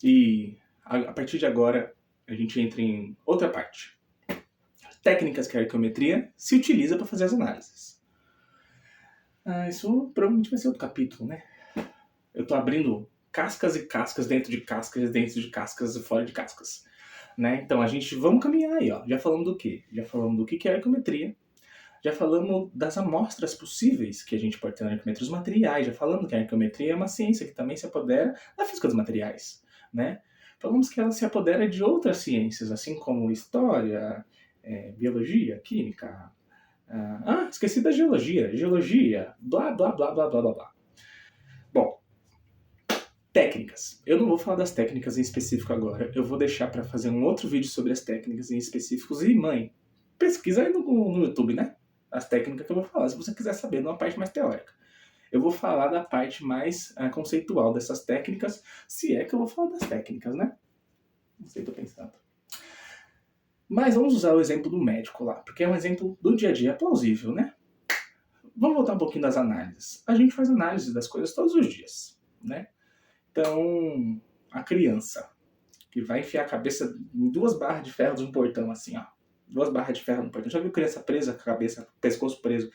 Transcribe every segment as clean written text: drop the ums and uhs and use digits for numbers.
E a partir de agora a gente entra em outra parte. Técnicas que a arqueometria se utiliza para fazer as análises. Isso provavelmente vai ser outro capítulo, né? Eu tô abrindo cascas e cascas dentro de cascas, dentro de cascas e fora de cascas. Né? Então vamos caminhar aí, ó. Já falamos do quê? Já falamos do que é arqueometria. Já falamos das amostras possíveis que a gente pode ter na arqueometria, os materiais. Já falamos que a arqueometria é uma ciência que também se apodera da física dos materiais, né? Falamos que ela se apodera de outras ciências, assim como história, biologia, química. Esqueci da geologia, blá, blá, blá, blá, blá, blá, blá. Bom, técnicas. Eu não vou falar das técnicas em específico agora. Eu vou deixar para fazer um outro vídeo sobre as técnicas em específicos. E, mãe, pesquisa aí no YouTube, né? As técnicas que eu vou falar, se você quiser saber, numa parte mais teórica. Eu vou falar da parte mais conceitual dessas técnicas, se é que eu vou falar das técnicas, né? Não sei, tô pensando. Mas vamos usar o exemplo do médico lá, porque é um exemplo do dia a dia plausível, né? Vamos voltar um pouquinho das análises. A gente faz análise das coisas todos os dias, né? Então, a criança que vai enfiar a cabeça em 2 barras de ferro de um portão, assim, ó. 2 barras de ferro no portão. Já viu criança presa, com a cabeça, pescoço preso,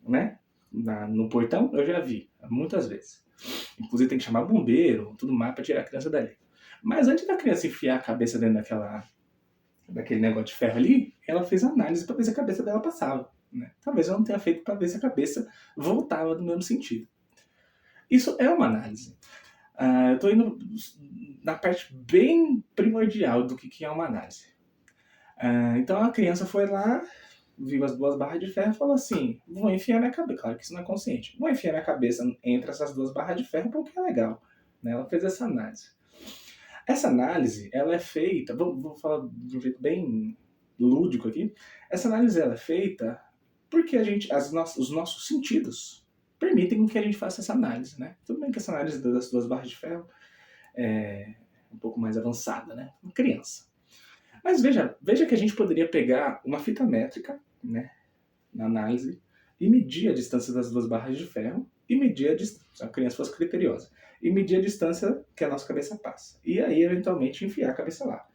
né? No portão? Eu já vi, muitas vezes. Inclusive tem que chamar bombeiro, tudo mais pra tirar a criança dali. Mas antes da criança enfiar a cabeça dentro daquele negócio de ferro ali, ela fez análise pra ver se a cabeça dela passava. Né? Talvez ela não tenha feito pra ver se a cabeça voltava no mesmo sentido. Isso é uma análise. Eu estou indo na parte bem primordial do que é uma análise. Então a criança foi lá, viu as 2 barras de ferro e falou assim, vou enfiar minha cabeça, claro que isso não é consciente, vou enfiar minha cabeça entre essas 2 barras de ferro porque é legal. Né? Ela fez essa análise. Essa análise, ela é feita, vou falar de um jeito bem lúdico aqui, essa análise ela é feita porque os nossos sentidos permitem que a gente faça essa análise, né? Tudo bem que essa análise das 2 barras de ferro é um pouco mais avançada, né? Uma criança. Mas veja que a gente poderia pegar uma fita métrica, né, na análise, e medir a distância das 2 barras de ferro, e medir a distância, se a criança fosse criteriosa, e medir a distância que a nossa cabeça passa. E aí, eventualmente, enfiar a cabeça lá.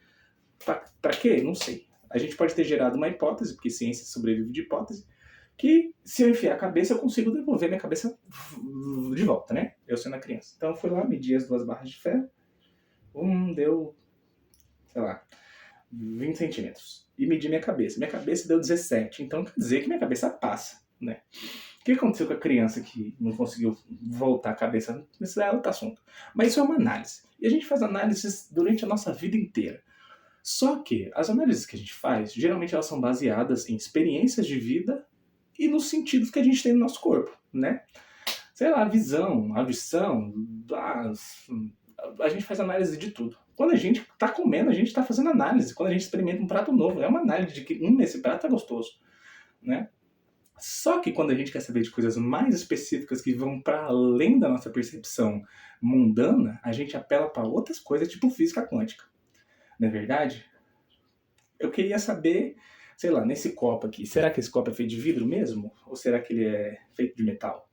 Para quê? Não sei. A gente pode ter gerado uma hipótese, porque ciência sobrevive de hipótese, que se eu enfiar a cabeça, eu consigo devolver minha cabeça de volta, né? Eu sendo a criança. Então eu fui lá, medi as 2 barras de ferro, deu, sei lá, 20 centímetros. E medi minha cabeça. Minha cabeça deu 17, então quer dizer que minha cabeça passa, né? O que aconteceu com a criança que não conseguiu voltar a cabeça? Isso é outro assunto. Mas isso é uma análise. E a gente faz análises durante a nossa vida inteira. Só que as análises que a gente faz, geralmente elas são baseadas em experiências de vida e nos sentidos que a gente tem no nosso corpo, né? Sei lá, visão, audição, a gente faz análise de tudo. Quando a gente tá comendo, a gente tá fazendo análise. Quando a gente experimenta um prato novo, é uma análise de que, esse prato é gostoso, né? Só que quando a gente quer saber de coisas mais específicas que vão para além da nossa percepção mundana, a gente apela para outras coisas, tipo física quântica. Não é verdade? Eu queria saber, sei lá, nesse copo aqui, será que esse copo é feito de vidro mesmo? Ou será que ele é feito de metal?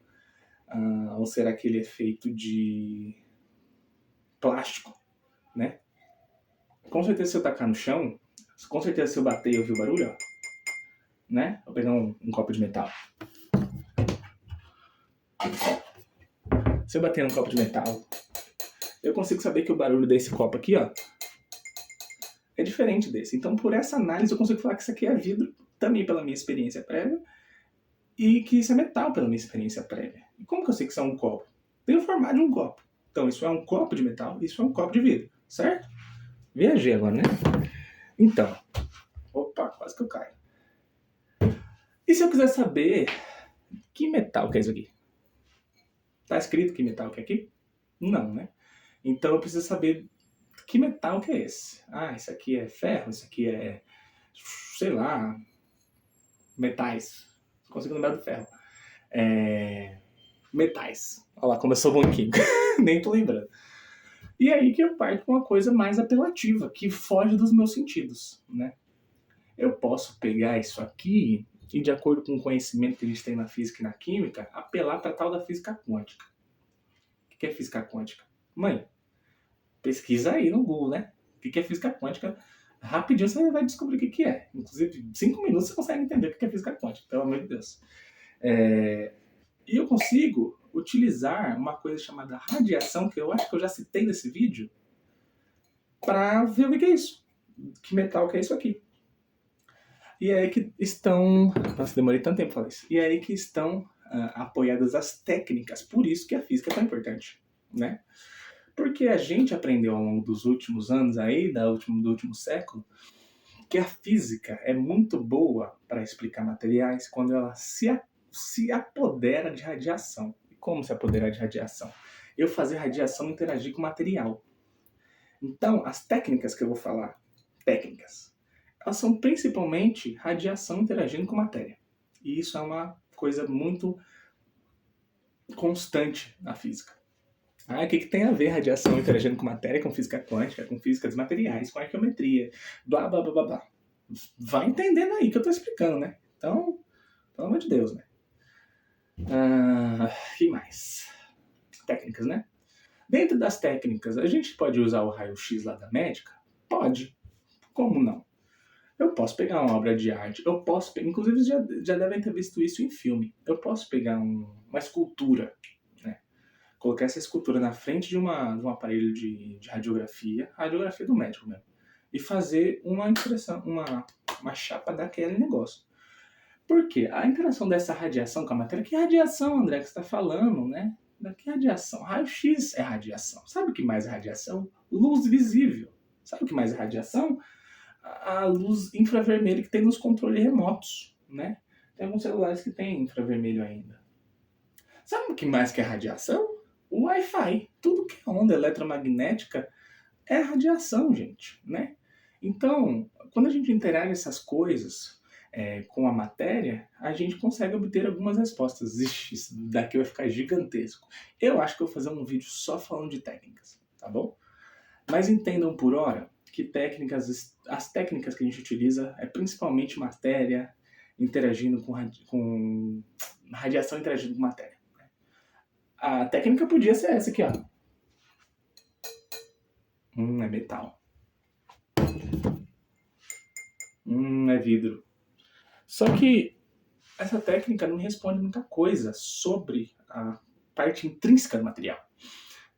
Ou será que ele é feito de plástico, né? Com certeza se eu tacar no chão, com certeza se eu bater e ouvir o barulho, ó, né? Vou pegar um copo de metal. Se eu bater num copo de metal, eu consigo saber que o barulho desse copo aqui, ó, é diferente desse. Então, por essa análise, eu consigo falar que isso aqui é vidro, também pela minha experiência prévia, e que isso é metal pela minha experiência prévia. E como que eu sei que isso é um copo? Tem o formato de um copo. Então, isso é um copo de metal, isso é um copo de vidro, certo? Viajei agora, né? Então, opa, quase que eu caio. E se eu quiser saber que metal que é isso aqui? Tá escrito que metal que é aqui? Não, né? Então eu preciso saber que metal que é esse. Isso aqui é ferro, isso aqui é, sei lá, metais. Não consigo lembrar do ferro. Metais. Olha lá como eu sou bom em química. Nem tô lembrando. E aí que eu parto com uma coisa mais apelativa, que foge dos meus sentidos, né? Eu posso pegar isso aqui e, de acordo com o conhecimento que a gente tem na física e na química, apelar para tal da física quântica. O que é física quântica? Mãe, Pesquisa aí no Google, né? O que é física quântica? Rapidinho você vai descobrir o que é. Inclusive, 5 minutos você consegue entender o que é física quântica, pelo amor de Deus. E eu consigo utilizar uma coisa chamada radiação, que eu acho que eu já citei nesse vídeo, para ver o que é isso. Que metal que é isso aqui. E é aí que estão... Nossa, demorei tanto tempo pra falar isso. E é aí que estão apoiadas as técnicas. Por isso que a física é tão importante, né? Porque a gente aprendeu ao longo dos últimos anos aí, do último século, que a física é muito boa para explicar materiais quando ela se apodera de radiação. E como se apoderar de radiação? Eu fazer radiação interagir com material. Então, as técnicas que eu vou falar, elas são principalmente radiação interagindo com matéria. E isso é uma coisa muito constante na física. O que tem a ver radiação interagindo com matéria, com física quântica, com física dos materiais, com arqueometria, blá, blá, blá, blá, blá. Vai entendendo aí que eu tô explicando, né? Então, pelo amor de Deus, né? Que mais? Técnicas, né? Dentro das técnicas, a gente pode usar o raio-x lá da médica? Pode. Como não? Eu posso pegar uma obra de arte, eu posso, inclusive já devem ter visto isso em filme, eu posso pegar uma escultura, né? Colocar essa escultura na frente de um aparelho de radiografia do médico mesmo, e fazer uma impressão, uma chapa daquele negócio. Por quê? A interação dessa radiação com a matéria, que radiação, André, que você está falando, né? Que radiação? Raio-x é radiação. Sabe o que mais é radiação? Luz visível. Sabe o que mais é radiação? A luz infravermelha que tem nos controles remotos, né? Tem alguns celulares que tem infravermelho ainda. Sabe o que mais que é radiação? O Wi-Fi. Tudo que é onda eletromagnética é radiação, gente, né? Então, quando a gente interage essas coisas com a matéria, a gente consegue obter algumas respostas. Ixi, isso daqui vai ficar gigantesco. Eu acho que eu vou fazer um vídeo só falando de técnicas, tá bom? Mas entendam por hora que as técnicas que a gente utiliza é principalmente matéria interagindo com radiação interagindo com matéria. A técnica podia ser essa aqui, ó. É metal. É vidro. Só que essa técnica não responde muita coisa sobre a parte intrínseca do material,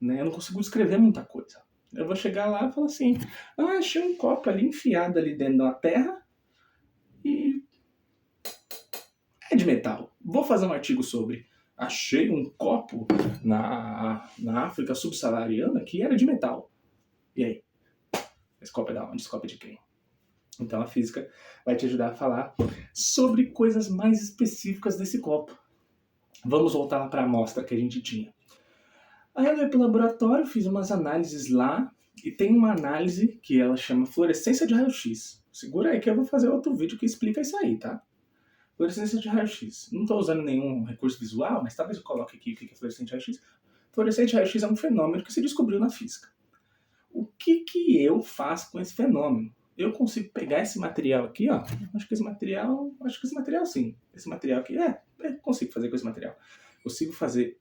né? Eu não consigo escrever muita coisa. Eu vou chegar lá e falar assim, achei um copo ali enfiado ali dentro da terra e é de metal. Vou fazer um artigo sobre. Achei um copo na África subsaariana que era de metal. E aí? Esse copo é da onde? Esse copo é de quem? Então a física vai te ajudar a falar sobre coisas mais específicas desse copo. Vamos voltar para a amostra que a gente tinha. Aí eu fui para o laboratório, fiz umas análises lá, e tem uma análise que ela chama fluorescência de raio-x. Segura aí que eu vou fazer outro vídeo que explica isso aí, tá? Fluorescência de raio-x. Não estou usando nenhum recurso visual, mas talvez eu coloque aqui o que é fluorescência de raio-x. Fluorescência de raio-x é um fenômeno que se descobriu na física. O que eu faço com esse fenômeno? Eu consigo pegar esse material aqui, ó. Acho que esse material sim. Esse material aqui, eu consigo fazer com esse material. Consigo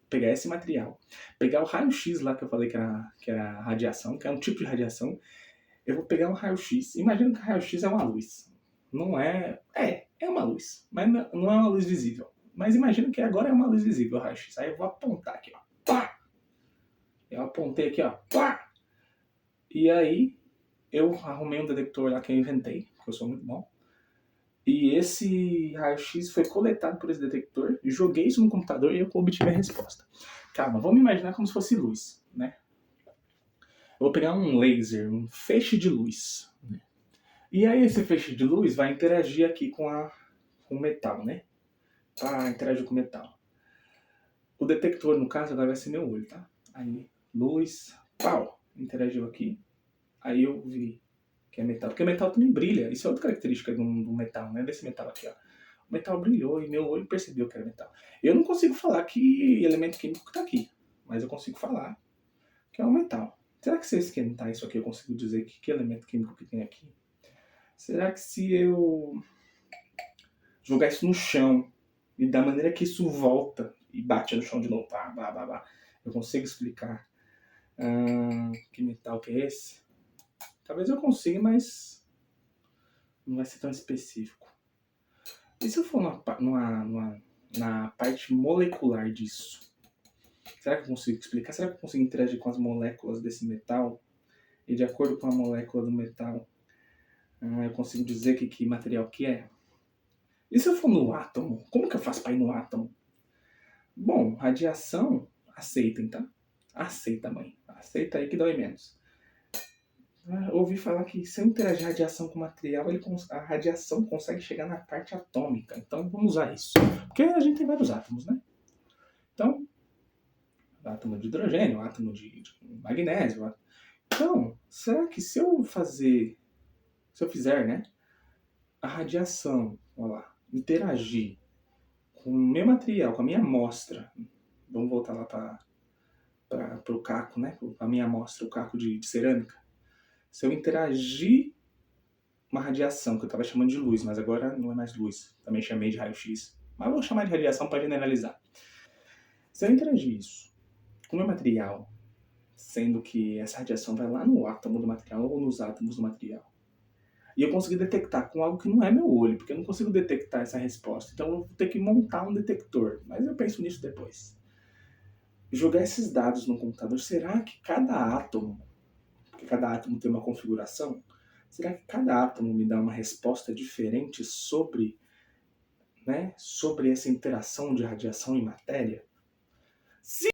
pegar esse material, pegar o raio-x lá que eu falei que era radiação, que é um tipo de radiação. Eu vou pegar um raio-x. Imagina que o raio-x é uma luz. Não é... É uma luz, mas não é uma luz visível. Mas imagina que agora é uma luz visível o raio-x. Aí eu vou apontar aqui, ó. Pá! Eu apontei aqui, ó. Pá! E aí eu arrumei um detector lá que eu inventei, porque eu sou muito bom. E esse raio-x foi coletado por esse detector, joguei isso no computador e eu obtive a resposta. Calma, vamos imaginar como se fosse luz, né? Eu vou pegar um laser, um feixe de luz, né? E aí esse feixe de luz vai interagir aqui com o metal, né? Interagir com o metal. O detector, no caso, agora vai ser meu olho, tá? Aí, luz, pau, interagiu aqui. Aí eu vi que é metal. Porque o metal também brilha. Isso é outra característica do metal, né? Desse metal aqui, ó. O metal brilhou e meu olho percebeu que era metal. Eu não consigo falar que elemento químico está aqui, mas eu consigo falar que é um metal. Será que se eu esquentar isso aqui eu consigo dizer que elemento químico que tem aqui? Será que se eu jogar isso no chão e da maneira que isso volta e bate no chão de novo, eu consigo explicar Que metal que é esse? Talvez eu consiga, mas não vai ser tão específico. E se eu for na parte molecular disso? Será que eu consigo explicar? Será que eu consigo interagir com as moléculas desse metal? E de acordo com a molécula do metal, eu consigo dizer que material que é? E se eu for no átomo? Como que eu faço para ir no átomo? Bom, radiação, aceitem, tá? Aceita, mãe. Aceita aí que dói menos. Ouvi falar que se eu interagir radiação com material, a radiação consegue chegar na parte atômica. Então vamos usar isso. Porque a gente tem vários átomos, né? Então, átomo de hidrogênio, átomo de magnésio. Então, será que se eu fizer, né, a radiação, olha lá, interagir com o meu material, com a minha amostra, vamos voltar lá para o caco, né, a minha amostra, o caco de cerâmica, se eu interagir uma radiação, que eu estava chamando de luz, mas agora não é mais luz, também chamei de raio-x, mas eu vou chamar de radiação para generalizar. Se eu interagir isso com o meu material, sendo que essa radiação vai lá no átomo do material ou nos átomos do material, e eu consegui detectar com algo que não é meu olho, porque eu não consigo detectar essa resposta. Então eu vou ter que montar um detector, mas eu penso nisso depois. Jogar esses dados no computador, será que cada átomo, porque cada átomo tem uma configuração, será que cada átomo me dá uma resposta diferente sobre essa interação de radiação e matéria? Sim!